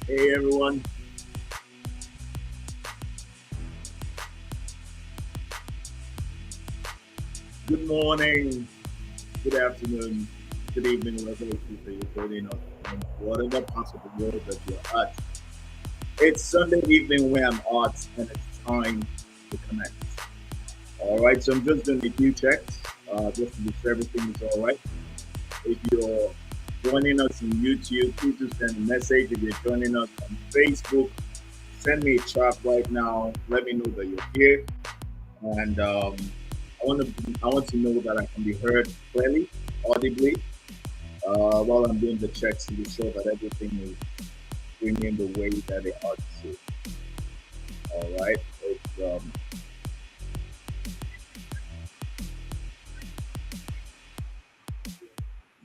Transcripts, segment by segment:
Hey everyone, good morning, good afternoon, good evening, wherever it is that you're joining us from, whatever part of the world that you're at. It's Sunday evening where I'm at, and it's time to connect. All right, so I'm just doing a few checks just to be sure everything is all right. If you're joining us on YouTube, please do send a message. If you're joining us on Facebook, send me a chat right now. Let me know that you're here, and I want to know that I can be heard clearly, audibly, while I'm doing the checks to be sure that everything is bringing the way that it ought to. All right.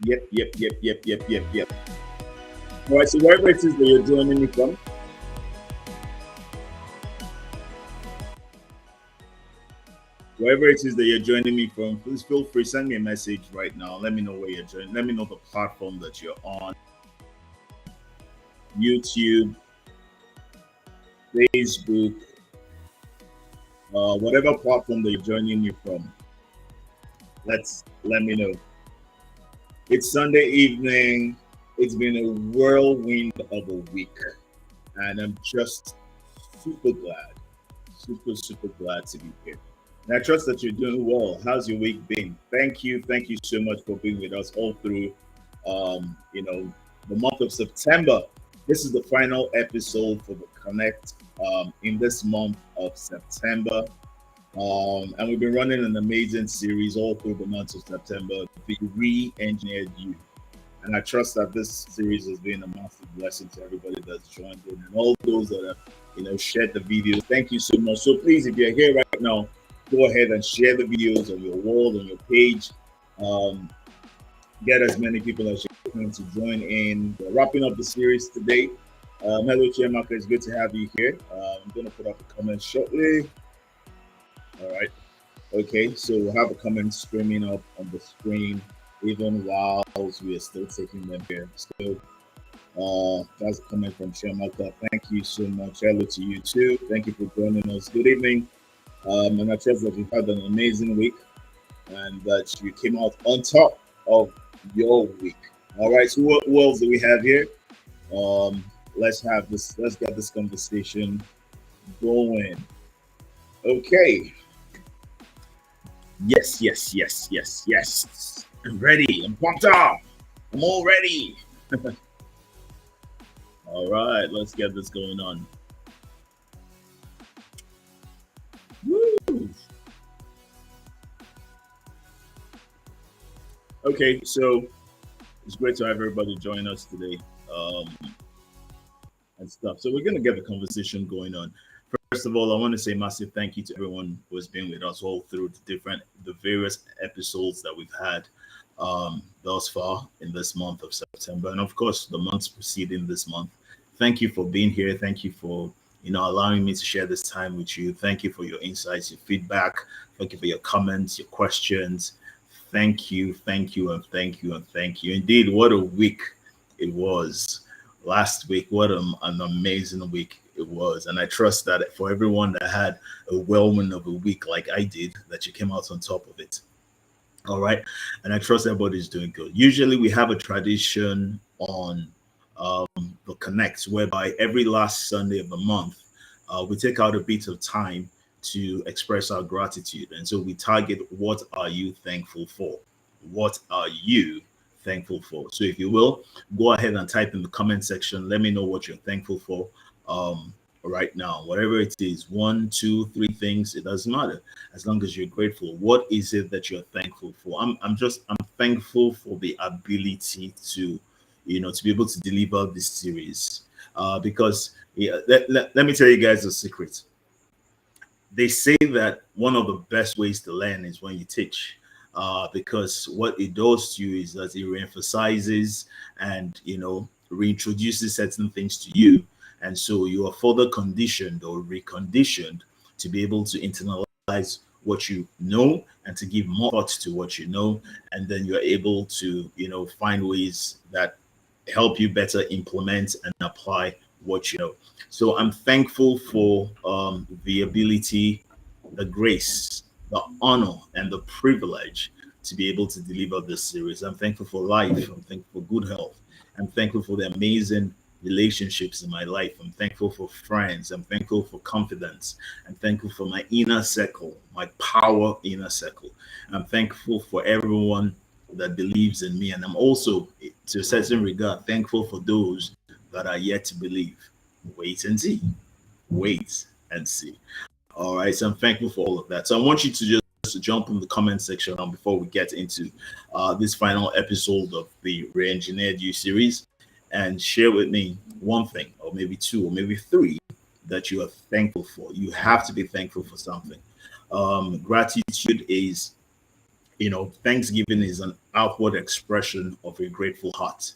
Yep. All right. So wherever it is that you're joining me from, wherever it is that you're joining me from, please feel free, send me a message right now. Let me know where you're joining. Let me know the platform that you're on: YouTube, Facebook, whatever platform that you're joining me from. Let me know. It's Sunday evening. It's been a whirlwind of a week, and I'm just super glad, super glad to be here. And I trust that you're doing well. How's your week been? Thank you so much for being with us all through, um, you know, the month of September. This is the final episode for the Connect in this month of September. And we've been running an amazing series all through the month of September, the Re-Engineered You. And I trust that this series has been a massive blessing to everybody that's joined in and all those that have, shared the videos. Thank you so much. So please, if you're here right now, go ahead and share the videos on your wall, on your page. Um, get as many people as you can to join in. We're wrapping up the series today. Hello, Chiamaka. It's good to have you here. I'm going to put up a comment shortly. All right. Okay, so we'll have a comment streaming up on the screen even whilst we are still taking them here. So that's a comment from Shamaka. Thank you so much. Hello to you too. Thank you for joining us. Good evening. And I trust that you've had an amazing week and that you came out on top of your week. All right, so who else do we have here? Um, let's get this conversation going. Okay. Yes. I'm ready. I'm pumped up. I'm all ready. All right, let's get this going on. Woo! Okay, so it's great to have everybody join us today and stuff. So we're gonna get the conversation going on. First of all, I want to say massive thank you to everyone who has been with us all through the various episodes that we've had thus far in this month of September, and of course the months preceding this month. Thank you for being here. Thank you for allowing me to share this time with you. Thank you for your insights, your feedback. Thank you for your comments, your questions. Thank you, and thank you, and thank you. Indeed, what a week it was last week. What an amazing week it was. And I trust that for everyone that had a whirlwind of a week like I did, that you came out on top of it. All right. And I trust everybody's doing good. Usually we have a tradition on um, the Connect whereby every last Sunday of the month, we take out a bit of time to express our gratitude. And so we target, what are you thankful for? What are you thankful for? So if you will, go ahead and type in the comment section. Let me know what you're thankful for right now. Whatever it is, one, two, three things, it doesn't matter. As long as you're grateful. What is it that you're thankful for? I'm thankful for the ability to, to be able to deliver this series. Because yeah, let me tell you guys a secret. They say that one of the best ways to learn is when you teach, because what it does to you is that it reemphasizes and reintroduces certain things to you, and so you are further conditioned or reconditioned to be able to internalize what you know and to give more thought to what you know, and then you're able to find ways that help you better implement and apply what you know. So I'm thankful for the ability, the grace, the honor, and the privilege to be able to deliver this series. I'm thankful for life. I'm thankful for good health. I'm thankful for the amazing relationships in my life. I'm thankful for friends. I'm thankful for confidence. I'm thankful for my inner circle, my power inner circle. I'm thankful for everyone that believes in me. And I'm also, to a certain regard, thankful for those that are yet to believe. Wait and see. Wait and see. All right. So I'm thankful for all of that. So I want you to just jump in the comment section before we get into this final episode of the Re-Engineered You series, and share with me one thing, or maybe two, or maybe three that you are thankful for. You have to be thankful for something. Gratitude is, Thanksgiving is an outward expression of a grateful heart.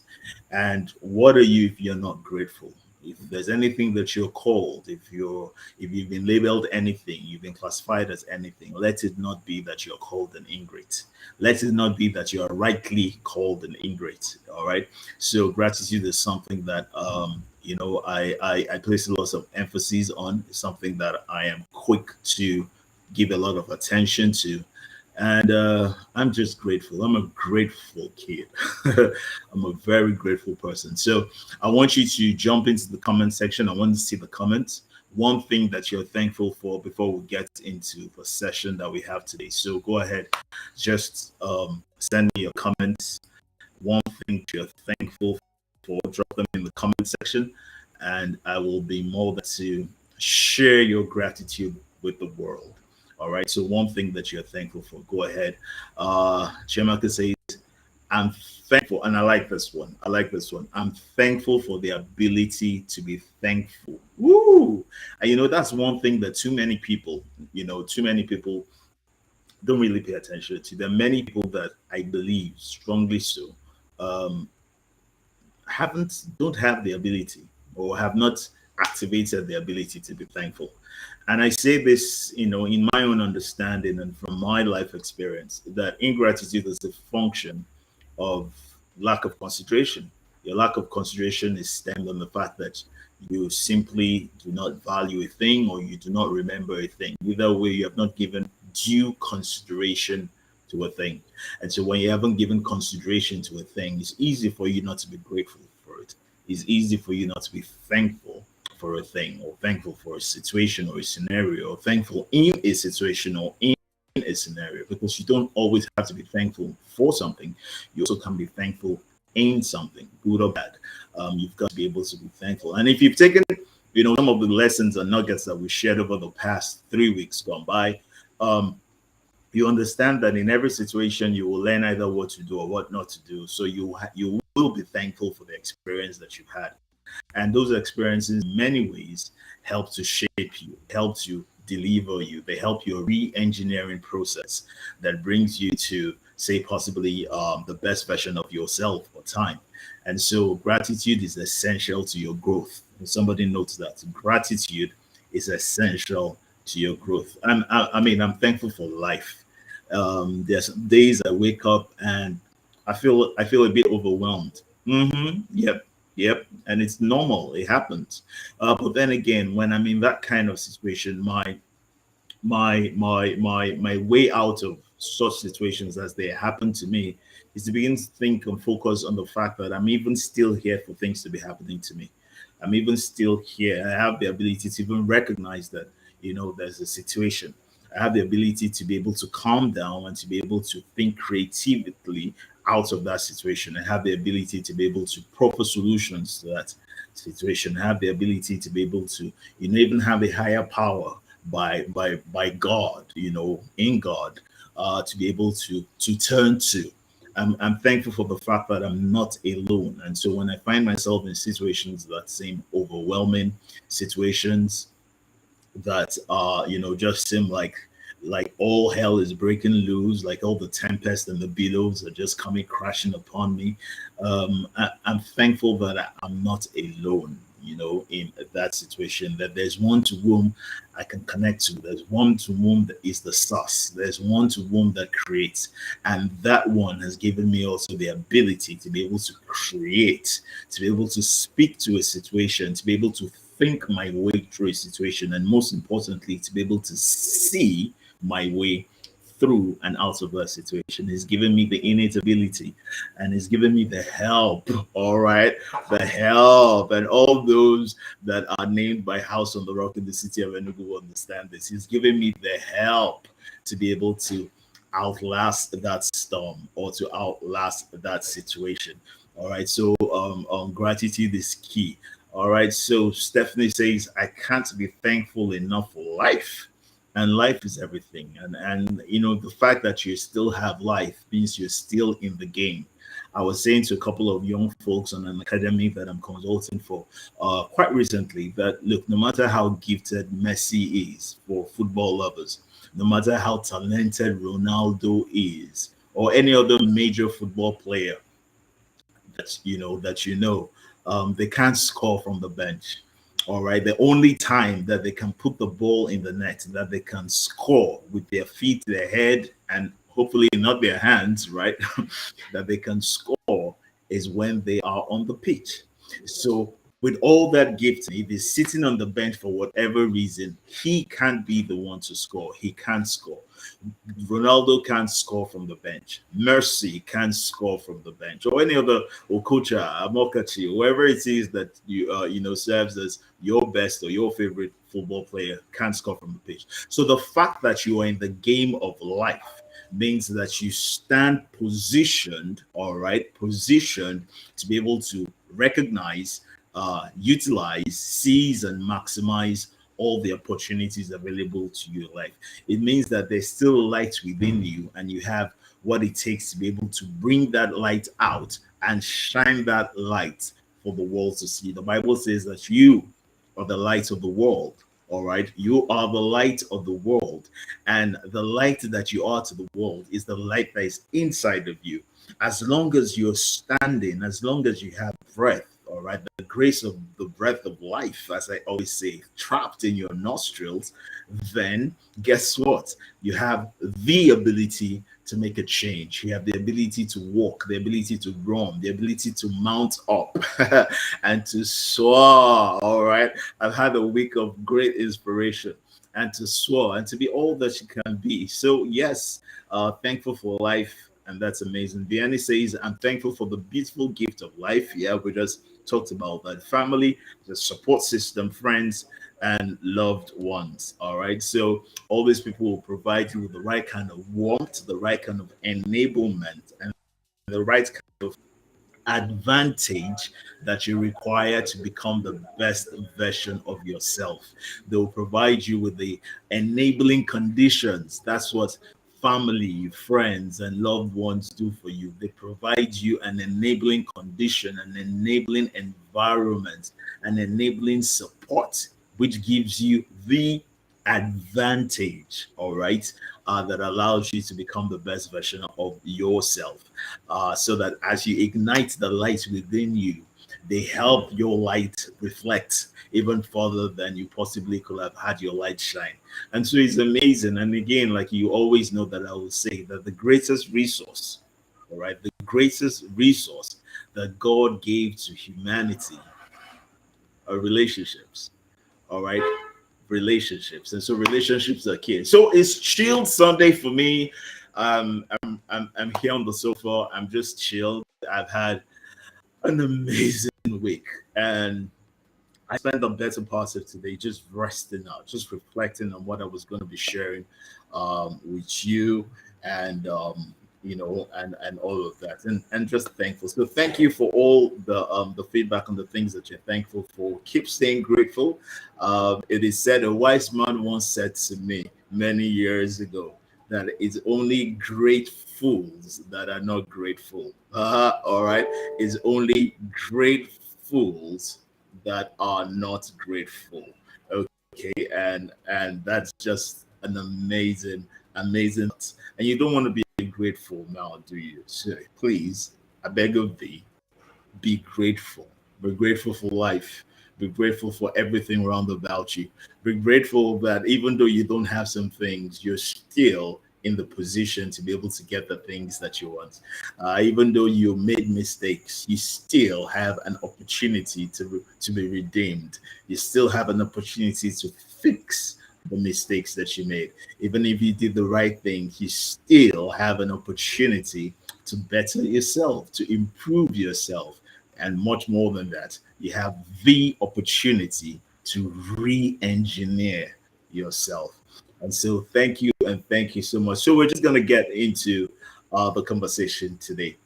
And what are you if you're not grateful? If there's anything that you're called, if you've been labeled anything, you've been classified as anything, let it not be that you're called an ingrate. Let it not be that you are rightly called an ingrate. All right. So gratitude is something that I place a lot of emphasis on. It's something that I am quick to give a lot of attention to, and I'm just grateful. I'm a grateful kid. I'm a very grateful person. So I want you to jump into the comment section. I want to see the comments. One thing that you're thankful for before we get into the session that we have today. So go ahead, just send me your comments. One thing you're thankful for, drop them in the comment section, and I will be more than to share your gratitude with the world. All right. So one thing that you're thankful for, go ahead. Chemaka says, I'm thankful, and I like this one. I like this one. I'm thankful for the ability to be thankful. Woo! And that's one thing that too many people don't really pay attention to. There are many people that I believe strongly so um, don't have the ability, or have not activated the ability to be thankful. And I say this, in my own understanding and from my life experience, that ingratitude is a function of lack of consideration. Your lack of consideration is stemmed on the fact that you simply do not value a thing, or you do not remember a thing. Either way, you have not given due consideration to a thing. And so when you haven't given consideration to a thing, it's easy for you not to be grateful for it. It's easy for you not to be thankful for a thing, or thankful for a situation or a scenario, or thankful in a situation or in a scenario, because you don't always have to be thankful for something. You also can be thankful in something, good or bad. You've got to be able to be thankful. And if you've taken, some of the lessons and nuggets that we shared over the past 3 weeks gone by, you understand that in every situation you will learn either what to do or what not to do. So you will be thankful for the experience that you've had. And those experiences, in many ways, help to shape you, help to deliver you. They help your re-engineering process that brings you to, say, possibly the best version of yourself or time. And so gratitude is essential to your growth. And somebody notes that gratitude is essential to your growth. I mean, I'm thankful for life. There's some days I wake up and I feel a bit overwhelmed. Yep. Yep. And it's normal. It happens. But then again, when I'm in that kind of situation, my way out of such situations as they happen to me is to begin to think and focus on the fact that I'm even still here for things to be happening to me. I'm even still here. I have the ability to even recognize that, there's a situation. I have the ability to be able to calm down and to be able to think creatively out of that situation. I have the ability to be able to proffer solutions to that situation. I have the ability to be able to, even have a higher power by God, in God, to be able to turn to. I'm thankful for the fact that I'm not alone. And so when I find myself in situations that seem overwhelming, situations that just seem like all hell is breaking loose, like all the tempest and the billows are just coming crashing upon me. I'm thankful that I'm not alone, in that situation, that there's one to whom I can connect to. There's one to whom that is the source. There's one to whom that creates. And that one has given me also the ability to be able to create, to be able to speak to a situation, to be able to think my way through a situation, and most importantly, to be able to see my way through and out of that situation. He's given me the innate ability, and he's given me the help. All right, the help, and all those that are named by House on the Rock in the city of Enugu will understand this. He's given me the help to be able to outlast that storm or to outlast that situation. All right, so gratitude is key. All right, so Stephanie says, I can't be thankful enough for life. And life is everything. And the fact that you still have life means you're still in the game. I was saying to a couple of young folks on an academy that I'm consulting for quite recently that, look, no matter how gifted Messi is for football lovers, no matter how talented Ronaldo is, or any other major football player, they can't score from the bench. All right, the only time that they can put the ball in the net, that they can score with their feet, their head, and hopefully not their hands, right, that they can score is when they are on the pitch. So with all that gift, if he's sitting on the bench for whatever reason, he can't be the one to score. He can't score. Ronaldo can't score from the bench. Mercy can't score from the bench, or any other Okocha, Amokachi, whoever it is that serves as your best or your favorite football player can't score from the pitch. So the fact that you are in the game of life means that you stand positioned, all right, positioned to be able to recognize, utilize, seize, and maximize all the opportunities available to you in life. It means that there's still light within you, and you have what it takes to be able to bring that light out and shine that light for the world to see. The Bible says that you are the light of the world. All right, you are the light of the world, and the light that you are to the world is the light that is inside of you. As long as you're standing, as long as you have breath, all right, the grace of the breath of life, as I always say, trapped in your nostrils, then guess what? You have the ability to make a change. You have the ability to walk, the ability to run, the ability to mount up and to soar. All right. I've had a week of great inspiration and to soar and to be all that you can be. So, yes, thankful for life. And that's amazing. Vianney says, I'm thankful for the beautiful gift of life. Yeah, we just talked about that. Family, the support system, friends, and loved ones. All right. So all these people will provide you with the right kind of warmth, the right kind of enablement, and the right kind of advantage that you require to become the best version of yourself. They will provide you with the enabling conditions. That's what family, friends, and loved ones do for you. They provide you an enabling condition, an enabling environment, an enabling support which gives you the advantage, all right, that allows you to become the best version of yourself. So that as you ignite the light within you, they help your light reflect even further than you possibly could have had your light shine. And so it's amazing. And again, like you always know that I will say that the greatest resource, all right, the greatest resource that God gave to humanity are relationships. All right, relationships, and so relationships are key. So it's chilled Sunday for me. I'm here on the sofa. I'm just chilled. I've had an amazing week, and I spent the better part of today just resting out, just reflecting on what I was going to be sharing with you, and and all of that, and just thankful. So thank you for all the feedback on the things that you're thankful for. Keep staying grateful. It is said a wise man once said to me many years ago that it's only great fools that are not grateful. All right, it's only great fools that are not grateful. Okay, and that's just an amazing. And you don't want to be grateful now, do you? So please, I beg of thee, be grateful. Be grateful for life. Be grateful for everything around about you. Be grateful that even though you don't have some things, you're still in the position to be able to get the things that you want. Even though you made mistakes, you still have an opportunity to be redeemed. You still have an opportunity to fix the mistakes that you made. Even if you did the right thing, you still have an opportunity to better yourself, to improve yourself, and much more than that, you have the opportunity to re-engineer yourself. And so thank you, and thank you so much. So we're just going to get into the conversation today.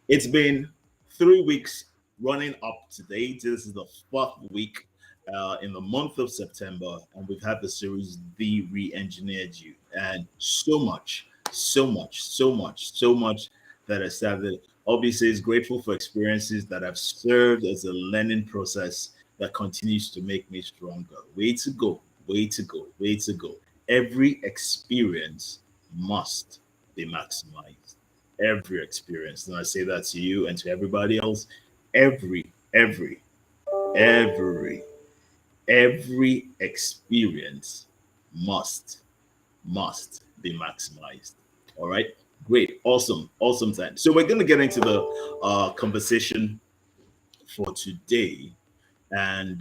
It's been 3 weeks running up to date. This is the fourth week in the month of September, and we've had the series "The Re-Engineered You," and so much that I started. Obviously, is grateful for experiences that have served as a learning process that continues to make me stronger. Way to go, way to go, way to go. Every experience must be maximized. Every experience. And I say that to you and to everybody else. Every, every, every, every experience must, must be maximized. All right. Great. Awesome. Awesome time. So we're going to get into the conversation for today. And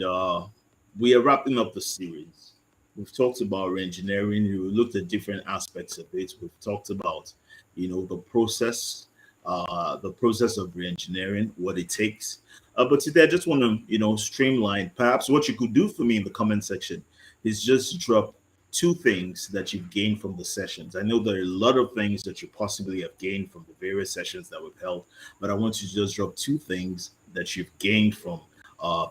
we are wrapping up the series. We've talked about reengineering. We looked at different aspects of it. We've talked about, the process of reengineering, what it takes. But today, I just want to, streamline. Perhaps what you could do for me in the comment section is just drop two things that you've gained from the sessions. I know there are a lot of things that you possibly have gained from the various sessions that we've held, but I want you to just drop two things that you've gained from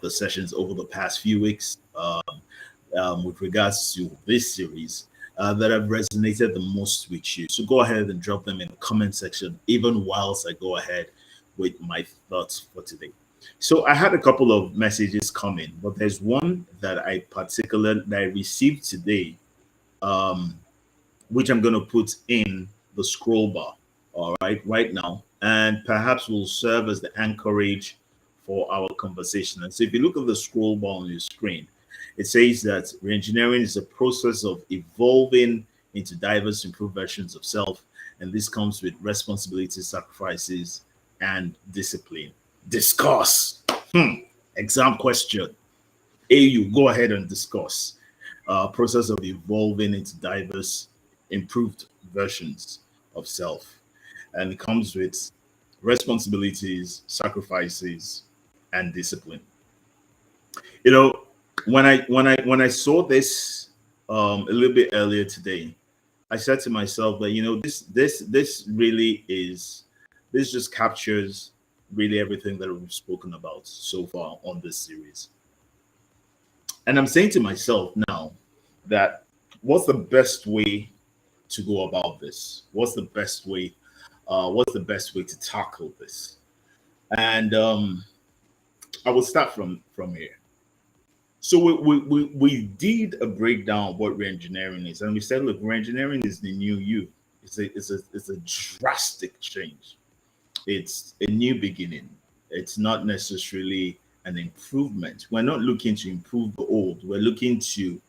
the sessions over the past few weeks with regards to this series that have resonated the most with you. So go ahead and drop them in the comment section, even whilst I go ahead with my thoughts for today. So I had a couple of messages coming, but there's one that I received today, um, which I'm going to put in the scroll bar, all right now, and perhaps will serve as the anchorage for our conversation. And so if you look at the scroll bar on your screen, it says that reengineering is a process of evolving into diverse, improved versions of self, and this comes with responsibilities, sacrifices, and discipline. Discuss. Exam question. AU, go ahead and discuss. Process of evolving into diverse, improved versions of self. And it comes with responsibilities, and discipline. You know, when I saw this a little bit earlier today, I said to myself that this really is this just captures really everything that we've spoken about so far on this series. And I'm saying to myself now that what's the best way to go about this? What's the best way? What's the best way to tackle this? And I will start from here. So we did a breakdown of what reengineering is, and we said, look, reengineering is the new you. It's a drastic change. It's a new beginning. It's not necessarily an improvement. We're not looking to improve the old. We're looking to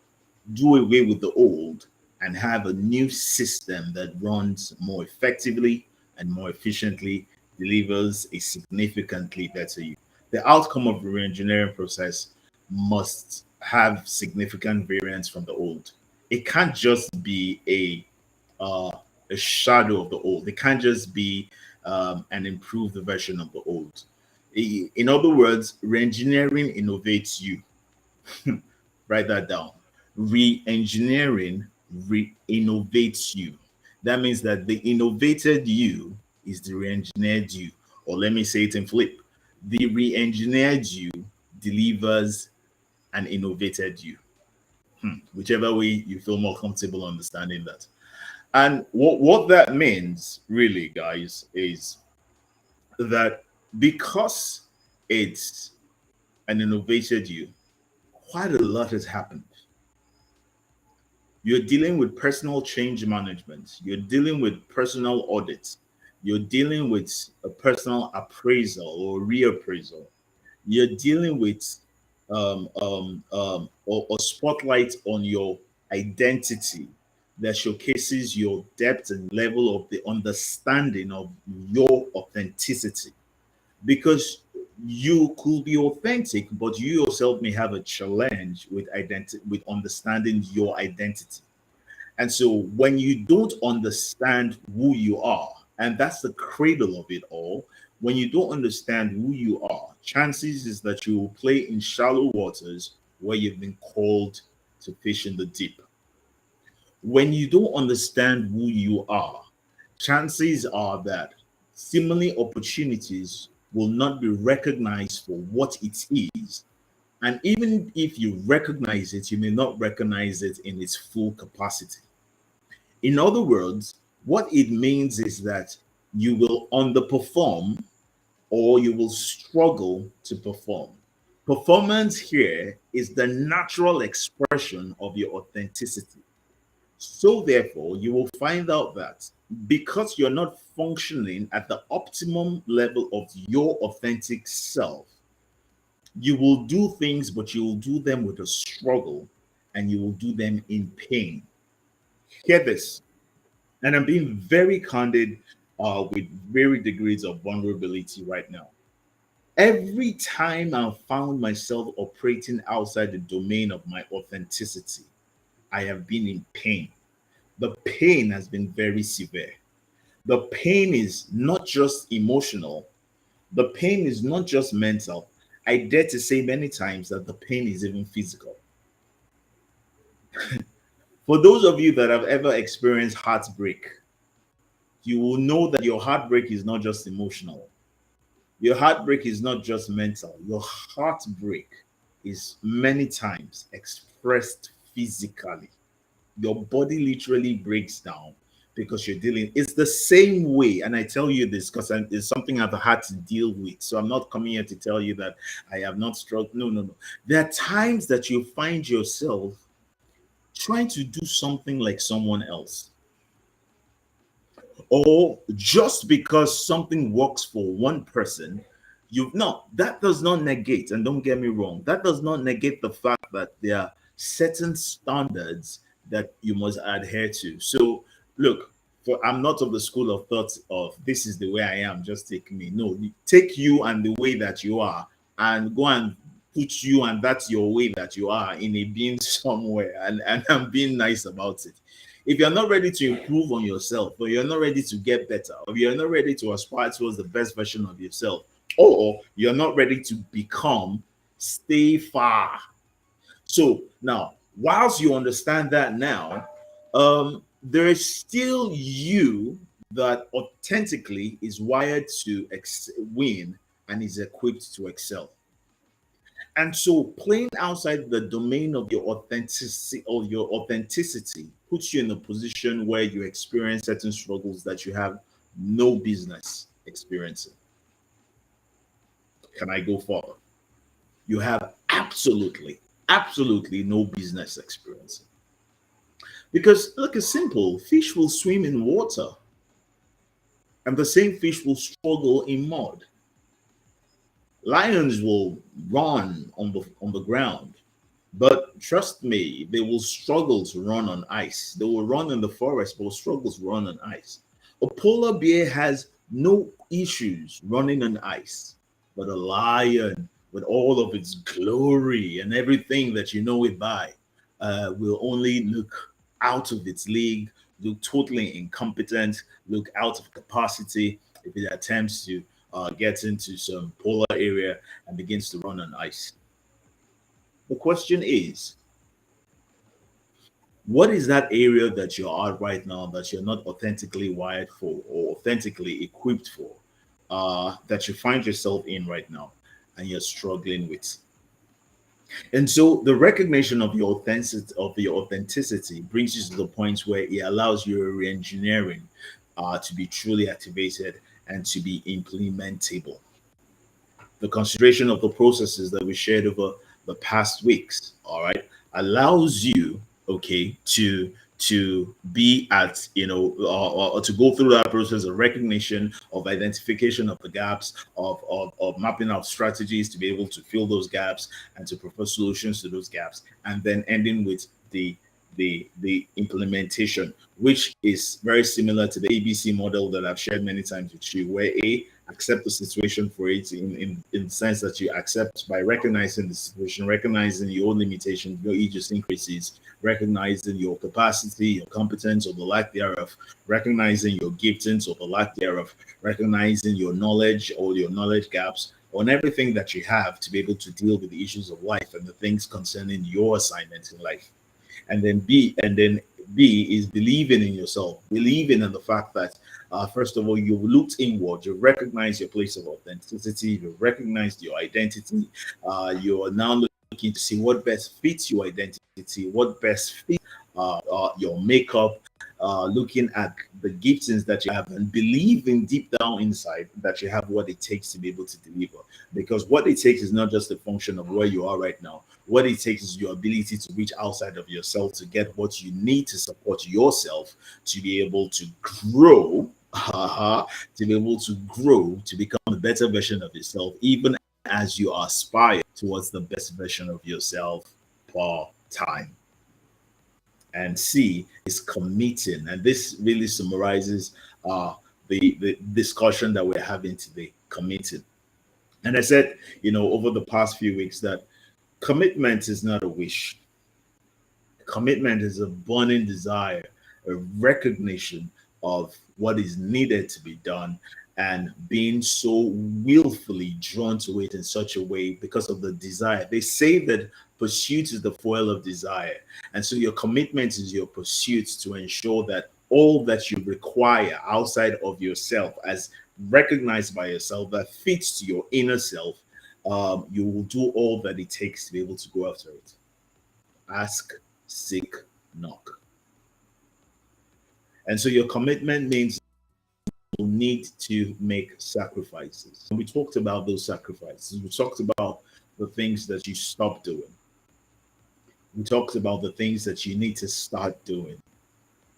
do away with the old and have a new system that runs more effectively and more efficiently, delivers a significantly better you. The outcome of the reengineering process must have significant variance from the old. It can't just be uh, a shadow of the old. It can't just be an improved version of the old. In other words, reengineering innovates you. Write that down. Re-engineering re-innovates you. That means that the innovated you is the re-engineered you. Or let me say it in flip. The re-engineered you delivers an innovated you. Whichever way you feel more comfortable understanding that. And what that means, really, guys, is that because it's an innovated you, quite a lot has happened. You're dealing with personal change management. You're dealing with personal audits. You're dealing with a personal appraisal or reappraisal. You're dealing with or spotlight on your identity that showcases your depth and level of the understanding of your authenticity. Because you could be authentic, but you yourself may have a challenge with identity, with understanding your identity. And so when you don't understand who you are, and that's the cradle of it all, when you don't understand who you are, chances is that you will play in shallow waters where you've been called to fish in the deep. When you don't understand who you are, chances are that similar opportunities will not be recognized for what it is. And even if you recognize it, you may not recognize it in its full capacity. In other words, what it means is that you will underperform or you will struggle to perform. Performance here is the natural expression of your authenticity. So, therefore, you will find out that because you're not functioning at the optimum level of your authentic self, you will do things, but you will do them with a struggle and you will do them in pain. Hear this. And I'm being very candid with varied degrees of vulnerability right now. Every time I've found myself operating outside the domain of my authenticity, I have been in pain. The pain has been very severe. The pain is not just emotional, the pain is not just mental. I dare to say many times that the pain is even physical. For those of you that have ever experienced heartbreak, you will know that your heartbreak is not just emotional. Your heartbreak is not just mental. Your heartbreak is many times expressed physically. Your body literally breaks down because you're dealing. It's the same way, and I tell you this because it's something I've had to deal with. So I'm not coming here to tell you that I have not struggled. No, no, no. There are times that you find yourself trying to do something like someone else, or just because something works for one person, you no, that does not negate, and don't get me wrong, that does not negate the fact that there are certain standards that you must adhere to. So look, for I'm not of the school of thought of this is the way I am, just take me. No, take you and the way that you are and go and put you and that's your way that you are in a bin somewhere, and I'm being nice about it. If you're not ready to improve on yourself, or you're not ready to get better, or you're not ready to aspire towards the best version of yourself, or you're not ready to become, stay far. So now, whilst you understand that now, there is still you that authentically is wired to win and is equipped to excel. And so playing outside the domain of your authenticity puts you in a position where you experience certain struggles that you have no business experiencing. Can I go further? You have absolutely. absolutely no business experience. Because look, it's simple. Fish will swim in water, and the same fish will struggle in mud. Lions will run on the ground, but trust me, they will struggle to run on ice. They will run in the forest, but will struggle to run on ice. A polar bear has no issues running on ice, but a lion, with all of its glory and everything that you know it by, will only look out of its league, look totally incompetent, look out of capacity if it attempts to get into some polar area and begins to run on ice. The question is, what is that area that you're at right now that you're not authentically wired for or authentically equipped for, that you find yourself in right now and you're struggling with? And so the recognition of your authenticity brings you to the point where it allows your reengineering to be truly activated and to be implementable. The consideration of the processes that we shared over the past weeks, all right, allows you, okay, to be at, or to go through that process of recognition, of identification of the gaps, of mapping out strategies to be able to fill those gaps and to propose solutions to those gaps, and then ending with the implementation, which is very similar to the ABC model that I've shared many times with you, where A, accept the situation for it in the sense that you accept by recognizing the situation, recognizing your own limitations, your idiosyncrasies, recognizing your capacity, your competence, or the lack thereof, recognizing your giftings or the lack thereof, recognizing your knowledge or your knowledge gaps on everything that you have to be able to deal with the issues of life and the things concerning your assignments in life. And then B is believing in yourself, believing in the fact that first of all, you looked inward, you recognize your place of authenticity, you recognized your identity, you are now looking to see what best fits your identity, what best fits your makeup, looking at the giftings that you have and believing deep down inside that you have what it takes to be able to deliver. Because what it takes is not just a function of where you are right now. What it takes is your ability to reach outside of yourself to get what you need to support yourself to be able to grow, to be able to grow, to become a better version of yourself, even as you aspire towards the best version of yourself per time. And C is committing. And this really summarizes the discussion that we're having today, committing. And I said, over the past few weeks that commitment is not a wish. Commitment is a burning desire, a recognition of what is needed to be done, and being so willfully drawn to it in such a way because of the desire. They say that pursuit is the foil of desire. And so your commitment is your pursuit to ensure that all that you require outside of yourself, as recognized by yourself, that fits to your inner self, you will do all that it takes to be able to go after it. Ask, seek, knock. And so your commitment means you need to make sacrifices. And we talked about those sacrifices. We talked about the things that you stop doing. We talked about the things that you need to start doing.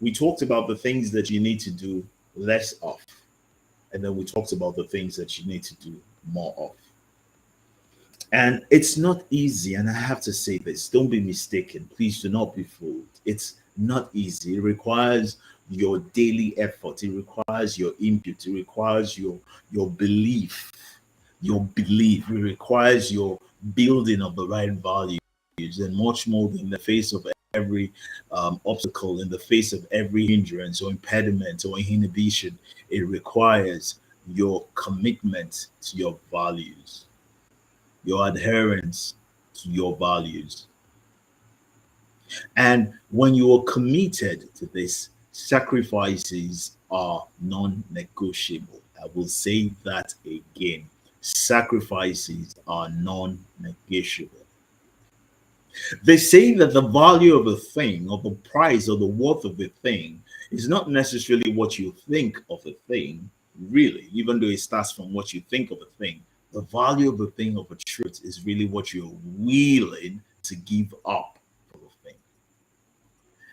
We talked about the things that you need to do less of. And then we talked about the things that you need to do more of. And it's not easy. And I have to say this, don't be mistaken. Please do not be fooled. It's not easy. It requires your daily effort. It requires your input. It requires your belief. Your belief. It requires your building of the right values and much more in the face of every obstacle, in the face of every hindrance or impediment or inhibition. It requires your commitment to your values, your adherence to your values. And when you are committed to this, sacrifices are non negotiable. I will say that again. Sacrifices are non negotiable. They say that the value of a thing, or the price, or the worth of a thing, is not necessarily what you think of a thing, really, even though it starts from what you think of a thing. The value of a thing, of a truth, is really what you're willing to give up for the thing.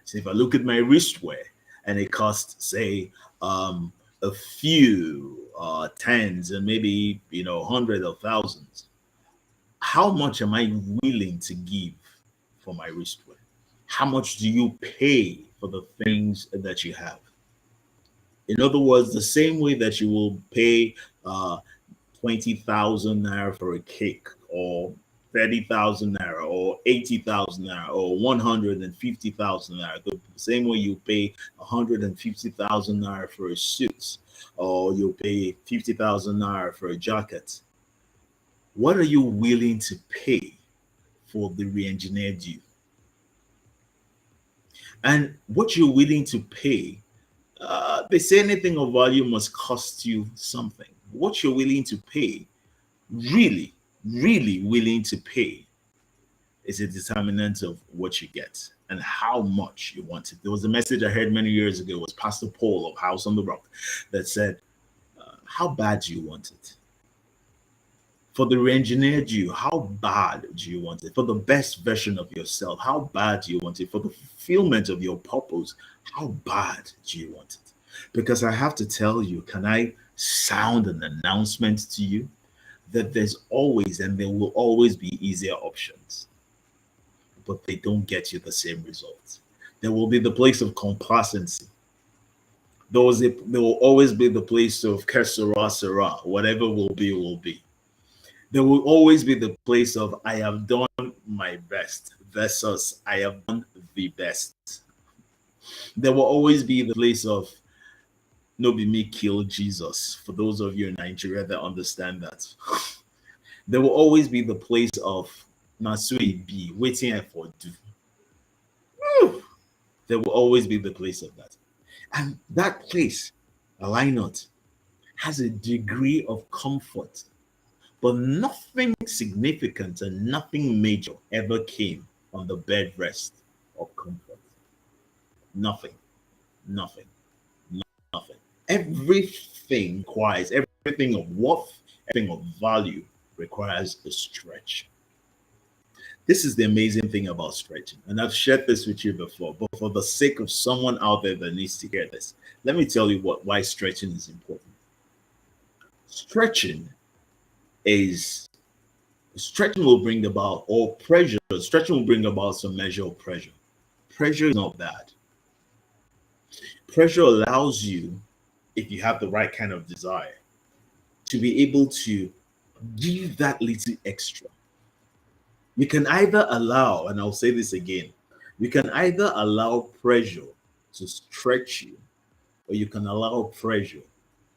So if I look at my wristwear and it costs, say, a few tens and maybe hundreds of thousands, how much am I willing to give for my wristwear? How much do you pay for the things that you have? In other words, the same way that you will pay 20,000 naira for a cake, or 30,000 naira, or 80,000 naira, or 150,000 naira, the same way you pay 150,000 naira for a suit, or you pay 50,000 naira for a jacket. What are you willing to pay for the re-engineered you? And what you're willing to pay, they say anything of value must cost you something. What you're willing to pay, really, really willing to pay, is a determinant of what you get and how much you want it. There was a message I heard many years ago. It was Pastor Paul of House on the Rock that said, how bad do you want it? For the re-engineered you, how bad do you want it? For the best version of yourself, how bad do you want it? For the fulfillment of your purpose, how bad do you want it? Because I have to tell you, can I sound an announcement to you that there's always and there will always be easier options, but they don't get you the same results. There will be the place of complacency. There will always be the place of kesara sera, whatever will be, will be. There will always be the place of I have done my best versus I have done the best. There will always be the place of no be me kill Jesus. For those of you in Nigeria that understand that. There will always be the place of Nasui be waiting for do. Woo! There will always be the place of that. And that place, why not, has a degree of comfort. But nothing significant and nothing major ever came on the bed rest of comfort. Nothing. Nothing. Nothing. Everything requires, everything of worth, everything of value requires a stretch. This is the amazing thing about stretching. And I've shared this with you before, but for the sake of someone out there that needs to hear this, let me tell you why stretching is important. Stretching is stretching will bring about, or pressure, stretching will bring about some measure of pressure. Pressure is not bad. Pressure allows you, if you have the right kind of desire, to be able to give that little extra. You can either allow, and I'll say this again, you can either allow pressure to stretch you, or you can allow pressure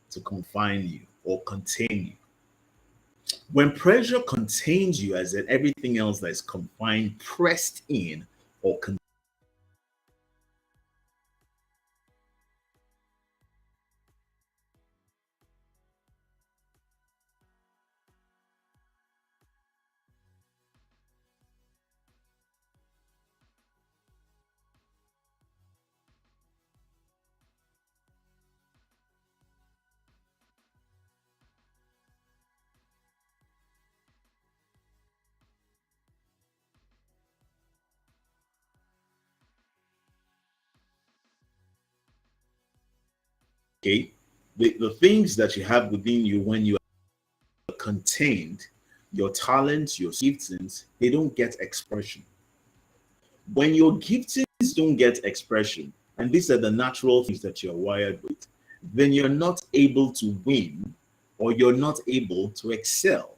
to confine you or contain you. When pressure contains you, as in everything else that is confined, pressed in, or okay, the things that you have within you when you are contained, your talents, your giftings, they don't get expression. When your giftings don't get expression, and these are the natural things that you're wired with, then you're not able to win, or you're not able to excel.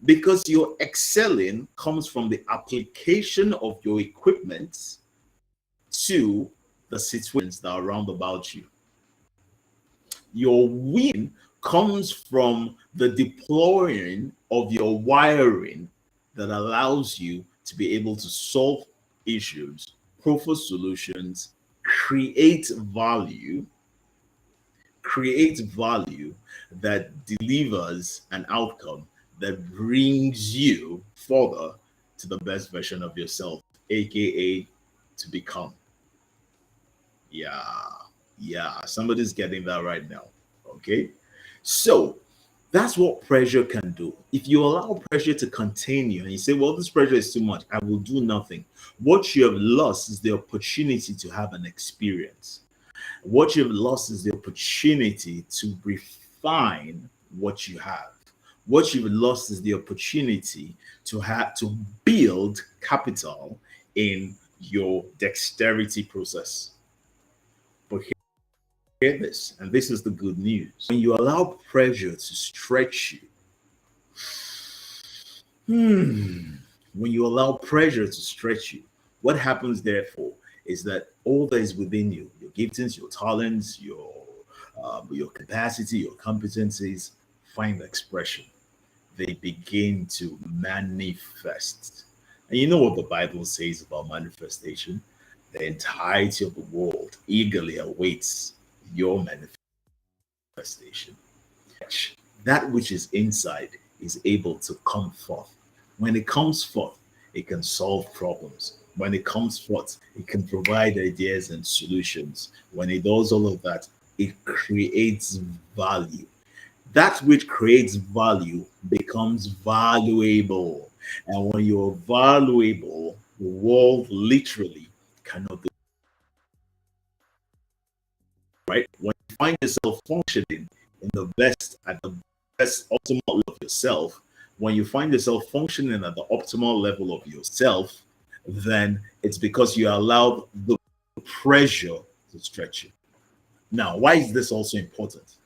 Because your excelling comes from the application of your equipment to the situations that are around about you. Your win comes from the deploying of your wiring that allows you to be able to solve issues, propose solutions, create value that delivers an outcome that brings you further to the best version of yourself, aka to become. Yeah, yeah, somebody's getting that right now. Okay, so That's what pressure can do. If you allow pressure to contain you and you say, well, this pressure is too much, I will do nothing. What you have lost is the opportunity to have an experience. What you've lost is the opportunity to refine what you have. What you've lost is the opportunity to build capital in your dexterity process. But hear this, and this is the good news. When you allow pressure to stretch you, when you allow pressure to stretch you, what happens therefore is that all that is within you, your giftings, your talents, your capacity, your competencies, find expression. They begin to manifest. And you know what the Bible says about manifestation? The entirety of the world eagerly awaits your manifestation. That which is inside is able to come forth. When it comes forth, it can solve problems. When it comes forth, it can provide ideas and solutions. When it does all of that, it creates value. That which creates value becomes valuable. And when you're valuable, the world literally cannot do it, right. When you find yourself functioning in the best at the best optimal level of yourself, when you find yourself functioning at the optimal level of yourself, then it's because you allowed the pressure to stretch you. Now, why is this also important?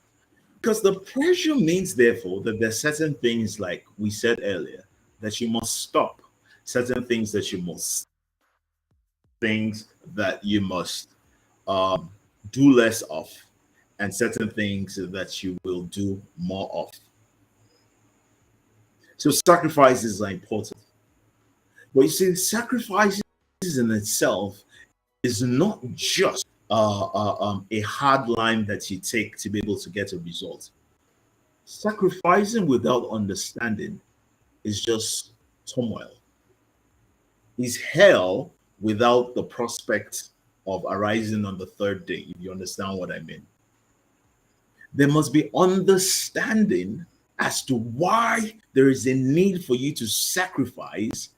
Because the pressure means, therefore, that there's certain things, like we said earlier, that you must stop, certain things that you must, things that you must um, do less of, and certain things that you will do more of. So sacrifices are important. But you see, sacrifices in itself is not just a hard line that you take to be able to get a result. Sacrificing without understanding is just turmoil. Is hell without the prospect of arising on the third day, if you understand what I mean. There must be understanding as to why there is a need for you to sacrifice,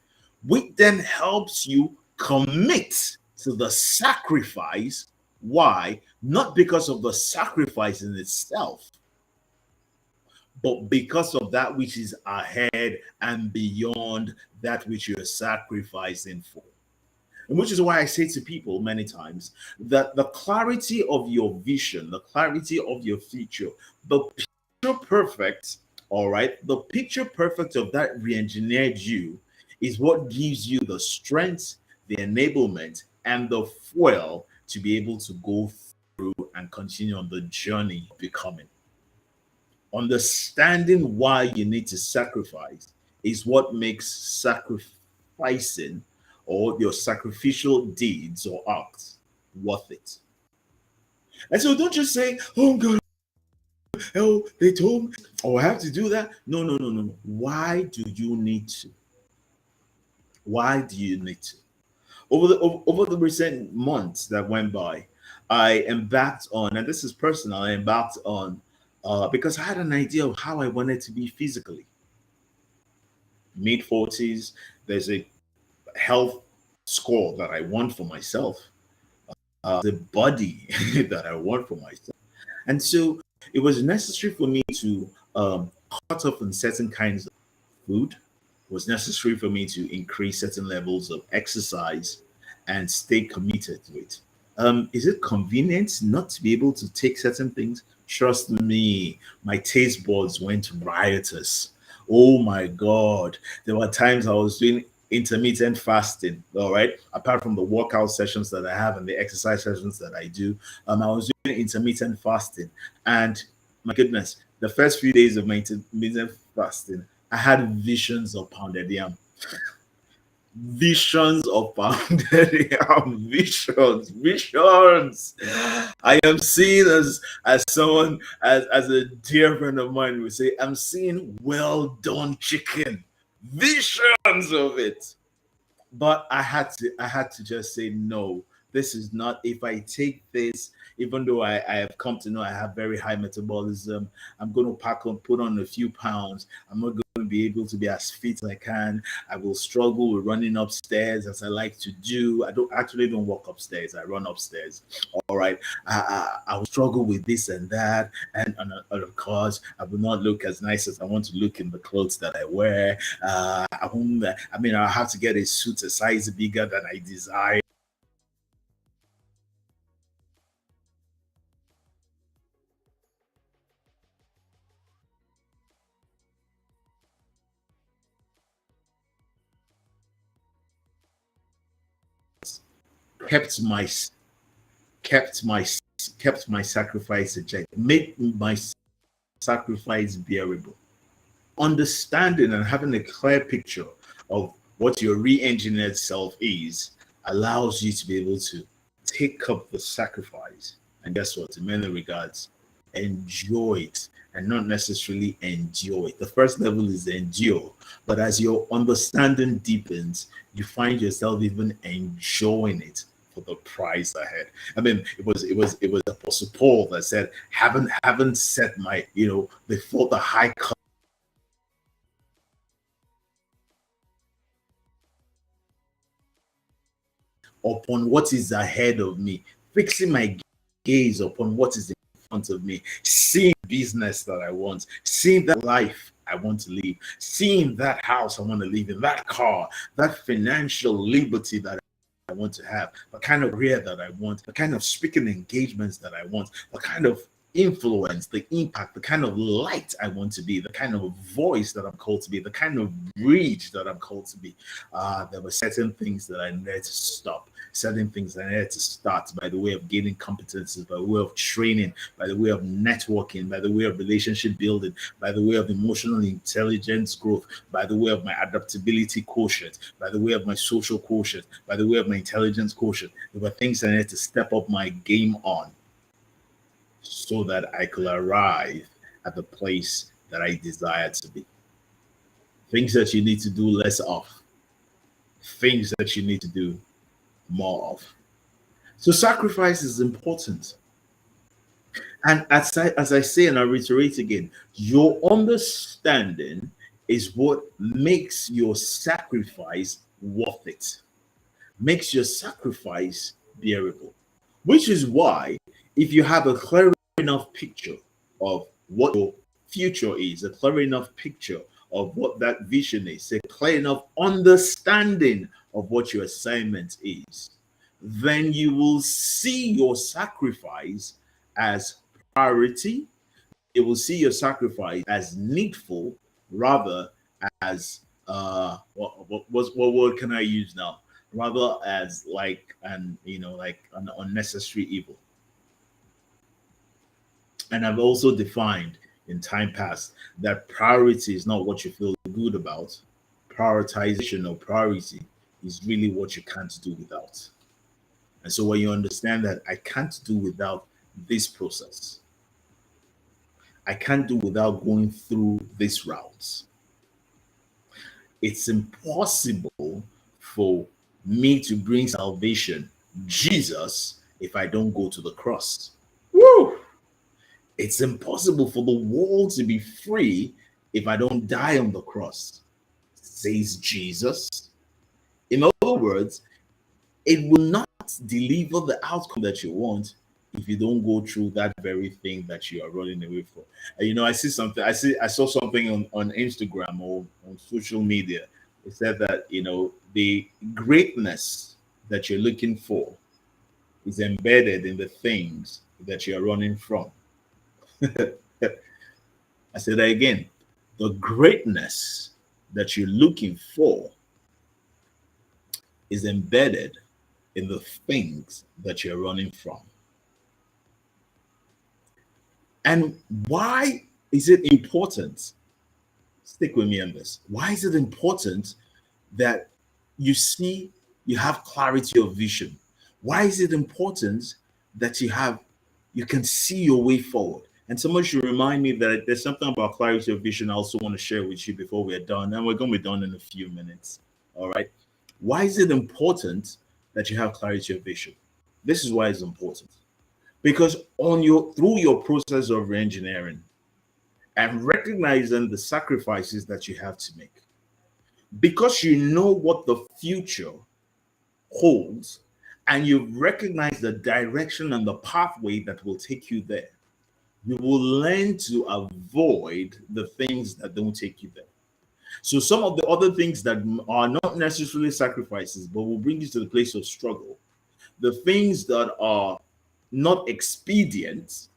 which then helps you commit to the sacrifice. Why? Not because of the sacrifice in itself, but because of that which is ahead and beyond that which you're sacrificing for. And which is why I say to people many times that the clarity of your vision, the clarity of your future, the picture perfect, all right, the picture perfect of that re-engineered you is what gives you the strength, the enablement, and the fuel to be able to go through and continue on the journey of becoming. Understanding why you need to sacrifice is what makes sacrificing or your sacrificial deeds or acts worth it. And so don't just say, oh God, oh, they told me, oh, I have to do that. No, no, no, no, no. Why do you need to? Why do you need to? Over the recent months that went by, I embarked on, and this is personal, I embarked on because I had an idea of how I wanted to be physically. Mid 40s, there's a health score that I want for myself, the body that I want for myself. And so it was necessary for me to cut off on certain kinds of food. It was necessary for me to increase certain levels of exercise and stay committed to it. Is it convenient not to be able to take certain things? Trust me, my taste buds went riotous. Oh my God. There were times I was doing intermittent fasting, all right? Apart from the workout sessions that I have and the exercise sessions that I do, I was doing intermittent fasting. And my goodness, the first few days of my intermittent fasting, I had visions of pounded yam. Visions of pounded yam. Visions. I am seen as someone, as a dear friend of mine would say, I'm seeing well done chicken. Visions of it. But I had to just say no. This is not, if I take this, even though I have come to know I have very high metabolism, I'm going to pack on, put on a few pounds. I'm not going to be able to be as fit as I can. I will struggle with running upstairs as I like to do. I don't walk upstairs. I run upstairs. All right. I will struggle with this and that. And of course, I will not look as nice as I want to look in the clothes that I wear. I won't, I mean, I'll have to get a suit a size bigger than I desire. Kept my kept my kept my sacrifice a check. Make my sacrifice bearable. Understanding and having a clear picture of what your re-engineered self is allows you to be able to take up the sacrifice, and guess what, in many regards, enjoy it, and not necessarily endure it. The first level is endure, but as your understanding deepens, you find yourself even enjoying it for the prize ahead. I mean, it was Apostle Paul that said, haven't set my, before the high upon what is ahead of me, fixing my gaze upon what is in front of me, seeing business that I want, seeing that life I want to live, seeing that house I want to live in, that car, that financial liberty that I want to have, the kind of career that I want, the kind of speaking engagements that I want, the kind of influence, the impact, the kind of light I want to be, the kind of voice that I'm called to be, the kind of bridge that I'm called to be. There were certain things that I needed to stop, certain things I needed to start by the way of gaining competencies, by the way of training, by the way of networking, by the way of relationship building, by the way of emotional intelligence growth, by the way of my adaptability quotient, by the way of my social quotient, by the way of my intelligence quotient. There were things I needed to step up my game on so that I could arrive at the place that I desire to be. Things that you need to do less of, things that you need to do more of. So sacrifice is important. And as I say, and I reiterate again, your understanding is what makes your sacrifice worth it, makes your sacrifice bearable. Which is why, if you have a clear enough picture of what your future is, a clear enough picture of what that vision is, a clear enough understanding of what your assignment is, then you will see your sacrifice as priority. You will see your sacrifice as needful rather as what word can I use now? Rather as like an unnecessary evil. And I've also defined in time past that priority is not what you feel good about. Prioritization or priority is really what you can't do without. And so when you understand that I can't do without this process, I can't do without going through these routes. It's impossible for me to bring salvation, Jesus, if I don't go to the cross. Woo! It's impossible for the world to be free if I don't die on the cross, says Jesus. In other words, it will not deliver the outcome that you want if you don't go through that very thing that you are running away from. I see something. I saw something on Instagram or on social media. It said that the greatness that you're looking for is embedded in the things that you're running from. I said that again. The greatness that you're looking for is embedded in the things that you're running from. And why is it important? Stick with me on this. Why is it important that you see, you have clarity of vision? Why is it important that you can see your way forward? And someone should remind me that there's something about clarity of vision I also want to share with you before we're done. And we're going to be done in a few minutes. All right. Why is it important that you have clarity of vision? This is why it's important. Because on your through your process of reengineering and recognizing the sacrifices that you have to make, because you know what the future holds and you've recognized the direction and the pathway that will take you there, you will learn to avoid the things that don't take you there. So some of the other things that are not necessarily sacrifices, but will bring you to the place of struggle, the things that are not expedient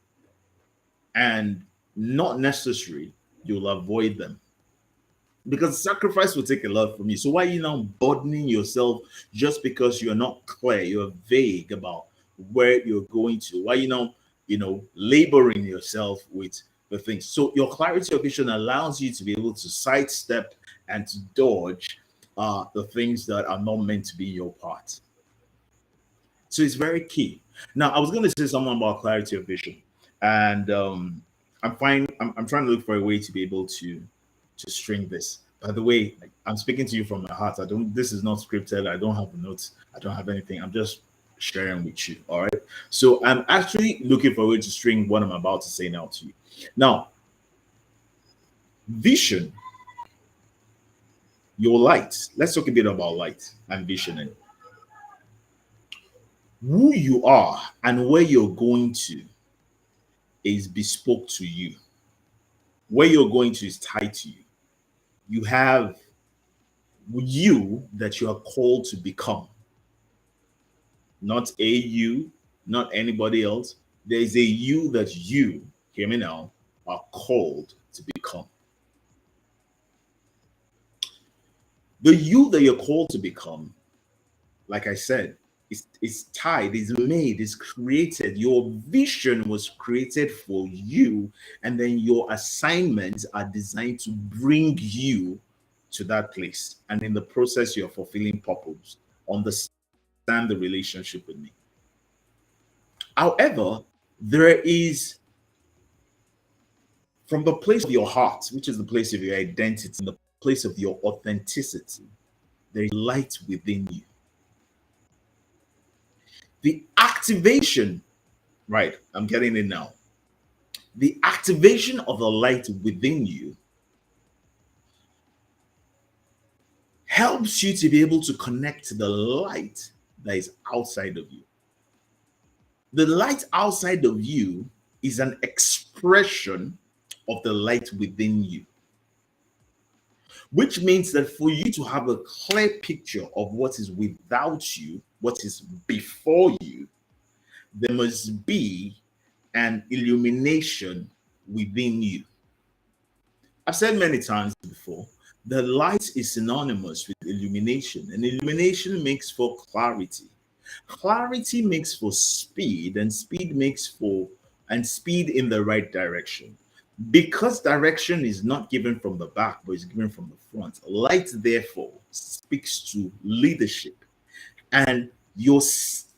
and not necessary, you'll avoid them. Because sacrifice will take a lot from you. So why are you now burdening yourself just because you're not clear, you're vague about where you're going to? Why are you now, laboring yourself with the things? So your clarity of vision allows you to be able to sidestep and to dodge the things that are not meant to be your part. So it's very key. Now, I was going to say something about clarity of vision, and I'm trying to look for a way to be able to string this. By the way, like, I'm speaking to you from my heart. I don't. This is not scripted. I don't have notes. I don't have anything. I'm just sharing with you. All right. So I'm actually looking for a way to string what I'm about to say now to you. Now, vision, your light. Let's talk a bit about light and visioning. Who you are and where you're going to is bespoke to you. Where you're going to is tied to you. You have you that you are called to become, not a you, not anybody else. There is a you that you, hear me now, are called to become. The you that you're called to become, like I said, is tied, is made, is created. Your vision was created for you, and then your assignments are designed to bring you to that place. And in the process, you're fulfilling purpose. Understand the relationship with me. However, there is, from the place of your heart, which is the place of your identity, the place of your authenticity, there is light within you. The activation, right? I'm getting it now. The activation of the light within you helps you to be able to connect to the light that is outside of you. The light outside of you is an expression of the light within you, which means that for you to have a clear picture of what is without you, what is before you, there must be an illumination within you. I've said many times before that light is synonymous with illumination, and illumination makes for clarity. Clarity makes for speed, and speed in the right direction. Because direction is not given from the back, but is given from the front. Light, therefore, speaks to leadership, and your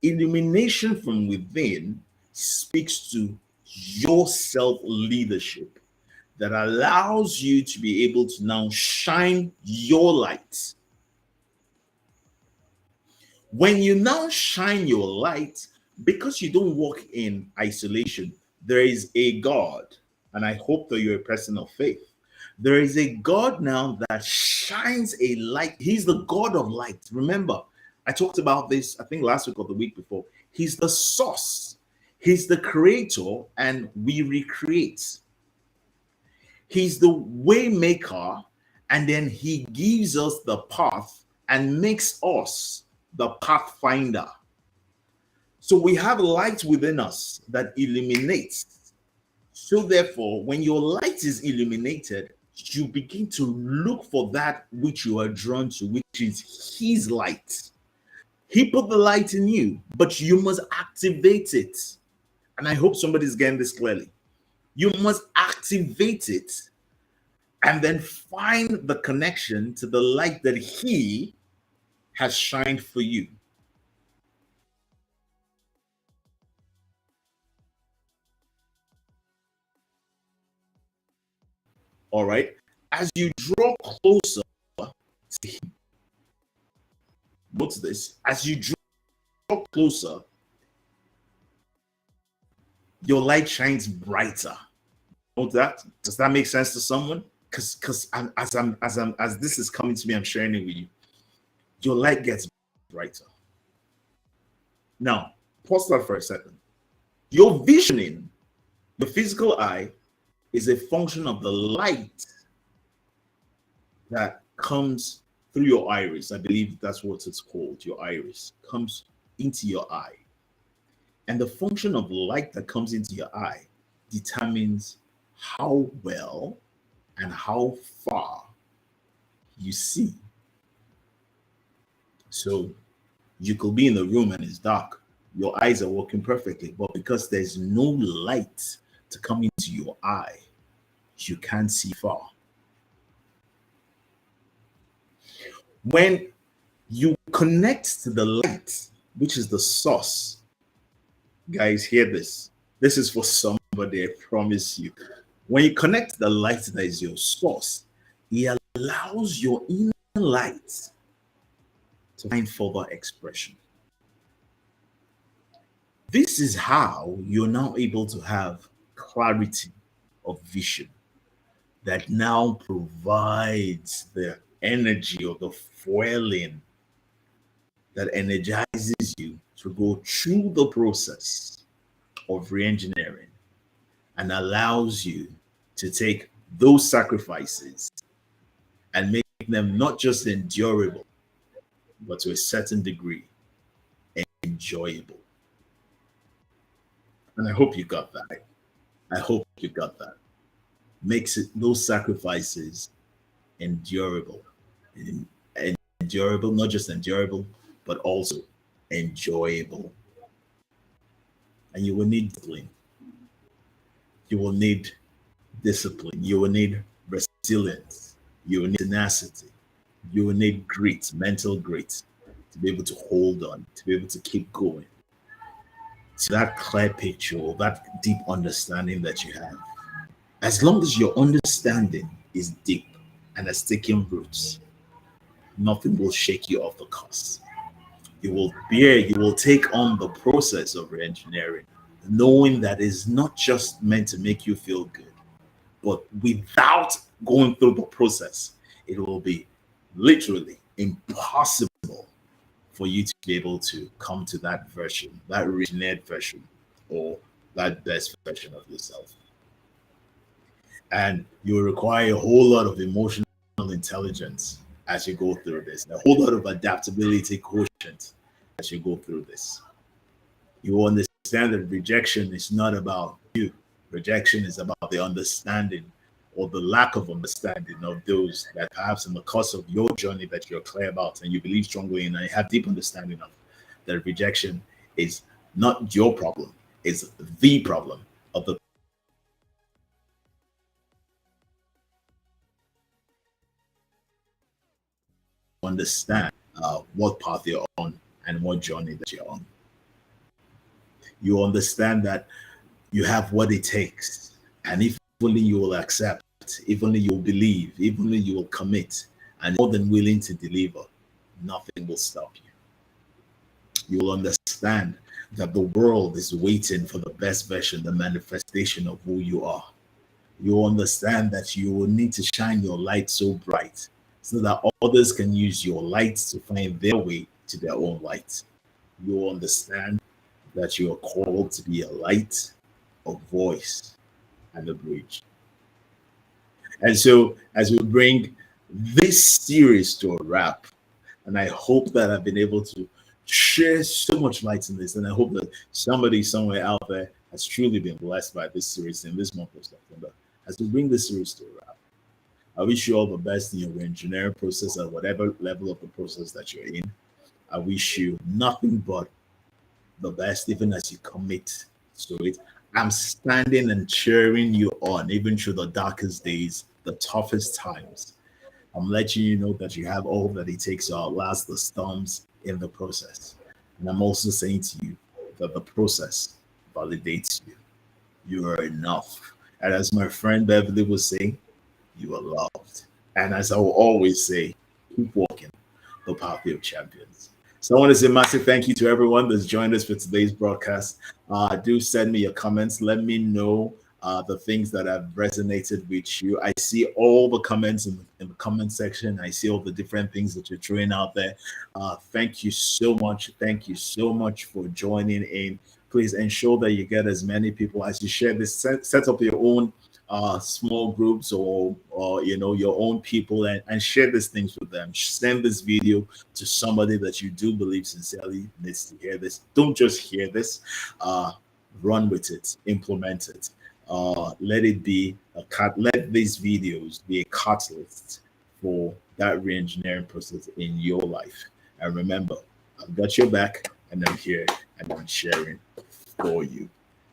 illumination from within speaks to your self leadership that allows you to be able to now shine your light. When you now shine your light, because you don't walk in isolation, there is a God, and I hope that you're a person of faith. There is a God now that shines a light. He's the God of light. Remember, I talked about this, I think last week or the week before. He's the source, He's the creator, and we recreate. He's the way maker, and then He gives us the path and makes us the pathfinder. So we have light within us that illuminates. So therefore, when your light is illuminated, you begin to look for that which you are drawn to, which is His light. He put the light in you, but you must activate it. And I hope somebody's getting this clearly. You must activate it and then find the connection to the light that He has shined for you. All right. As you draw closer to Him, what's this? As you draw closer, your light shines brighter. Know that? Does that make sense to someone? Because as this is coming to me, I'm sharing it with you. Your light gets brighter. Now, pause that for a second. Your visioning, the physical eye, is a function of the light that comes through your iris. I believe that's what it's called. Your iris comes into your eye. And the function of light that comes into your eye determines how well and how far you see. So you could be in the room and it's dark. Your eyes are working perfectly, but because there's no light to come into your eye, you can't see far. When you connect to the light, which is the source, guys, hear this. This is for somebody, I promise you. When you connect to the light that is your source, it allows your inner light to find further expression. This is how you're now able to have clarity of vision that now provides the energy or the fueling that energizes you to go through the process of re-engineering and allows you to take those sacrifices and make them not just endurable, but to a certain degree enjoyable. And I hope you got that. I hope you got that. Makes it those sacrifices endurable. Endurable, not just endurable, but also enjoyable. And you will need discipline. You will need discipline. You will need resilience. You will need tenacity. You will need grit, mental grit, to be able to hold on, to be able to keep going to that clear picture, or that deep understanding that you have. As long as your understanding is deep and has taken roots, nothing will shake you off the course. You will take on the process of re-engineering, knowing that it's not just meant to make you feel good, but without going through the process, it will be literally impossible for you to be able to come to that version, that re-engineered version, or that best version of yourself. And you will require a whole lot of emotional intelligence as you go through this, a whole lot of adaptability quotient as you go through this. You will understand that rejection is not about you. Rejection is about the understanding or the lack of understanding of those that perhaps in the course of your journey that you're clear about and you believe strongly in and you have deep understanding of, that rejection is not your problem, it's the problem of the understand what path you're on and what journey that you're on. You understand that you have what it takes, and if only you will accept, if only you will believe, if only you will commit, and more than willing to deliver, nothing will stop you. You will understand that the world is waiting for the best version, the manifestation of who you are. You will understand that you will need to shine your light so bright so that others can use your light to find their way to their own light. You will understand that you are called to be a light, a voice, and a bridge. And so, as we bring this series to a wrap, and I hope that I've been able to share so much light in this, and I hope that somebody somewhere out there has truly been blessed by this series in this month of September. As we bring this series to a wrap, I wish you all the best in your engineering process at whatever level of the process that you're in. I wish you nothing but the best, even as you commit to it. I'm standing and cheering you on, even through the darkest days, the toughest times. I'm letting you know that you have all that it takes to outlast the storms in the process. And I'm also saying to you that the process validates you. You are enough. And as my friend Beverly was saying, you are loved. And as I will always say, keep walking the path of champions. So I want to say massive thank you to everyone that's joined us for today's broadcast. Do send me your comments. Let me know the things that have resonated with you. I see all the comments in the comment section. I see all the different things that you're throwing out there. Thank you so much. Thank you so much for joining in. Please ensure that you get as many people as you share this. Set up your own small groups or your own people and share these things with them. Send this video to somebody that you do believe sincerely needs to hear this. Don't just hear this, uh, run with it, implement it. Let it be a cat. Let these videos be a catalyst for that re-engineering process in your life. And remember, I've got your back, and I'm here, and I'm sharing for you,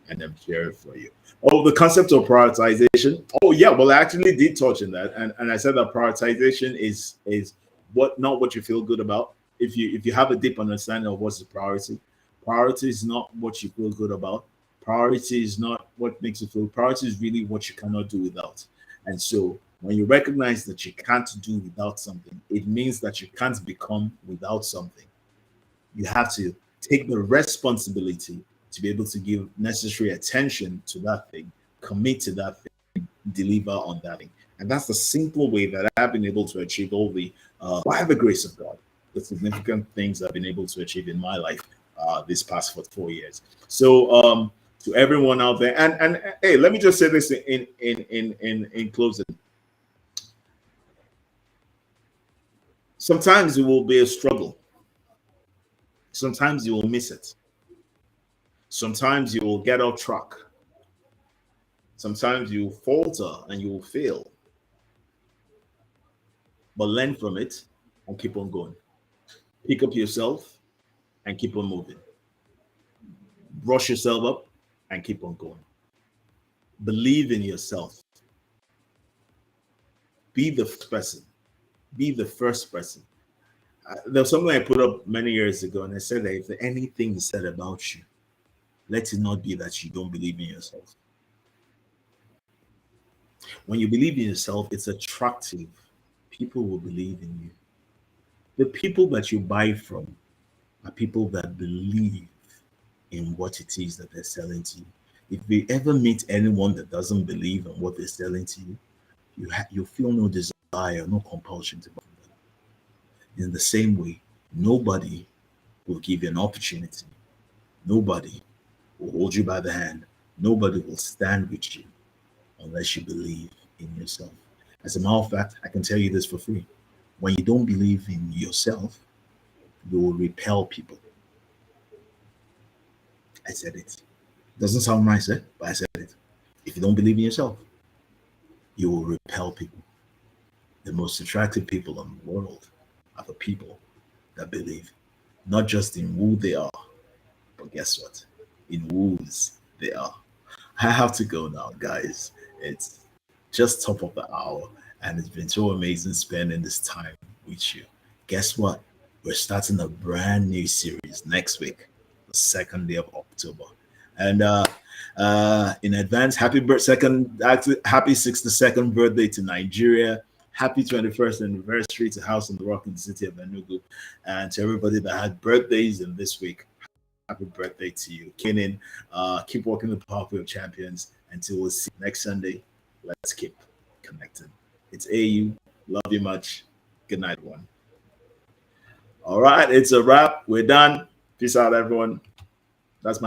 and I'm sharing for you. Oh, the concept of prioritization. Oh, yeah. Well, I actually did touch on that, and I said that prioritization is what not what you feel good about. If you have a deep understanding of what's the priority, priority is not what you feel good about. Priority is not what makes you feel. Priority is really what you cannot do without. And so when you recognize that you can't do without something, it means that you can't become without something. You have to take the responsibility to be able to give necessary attention to that thing, commit to that thing, deliver on that thing. And that's the simple way that I've been able to achieve all by the grace of God, the significant things I've been able to achieve in my life this past 4 years. So, to everyone out there, and hey, let me just say this in closing. Sometimes it will be a struggle. Sometimes you will miss it. Sometimes you will get off track. Sometimes you falter and you will fail, but learn from it and keep on going. Pick up yourself and keep on moving. Brush yourself up and keep on going. Believe in yourself. Be the first person. Be the first person. There's something I put up many years ago, and I said that if anything is said about you, let it not be that you don't believe in yourself. When you believe in yourself, it's attractive. People will believe in you. The people that you buy from are people that believe in what it is that they're selling to you. If you ever meet anyone that doesn't believe in what they're selling to you, you feel no desire, no compulsion to buy from them. In the same way, nobody will give you an opportunity. Nobody will hold you by the hand. Nobody will stand with you unless you believe in yourself. As a matter of fact, I can tell you this for free. When you don't believe in yourself, you will repel people. I said it. Doesn't sound nice, but I said it. If you don't believe in yourself, you will repel people. The most attractive people in the world are the people that believe, not just in who they are, but guess what? In whose they are. I have to go now, guys. It's just top of the hour, and it's been so amazing spending this time with you. Guess what? We're starting a brand new series next week, the second day of October. And in advance, happy 62nd birthday to Nigeria. Happy 21st anniversary to House on the Rock in the city of Enugu. And to everybody that had birthdays in this week, happy birthday to you. Kenan, keep walking the path of champions. Until we'll see you next Sunday, let's keep connected. It's AU. Love you much. Good night, one. All right, it's a wrap. We're done. Peace out, everyone. That's my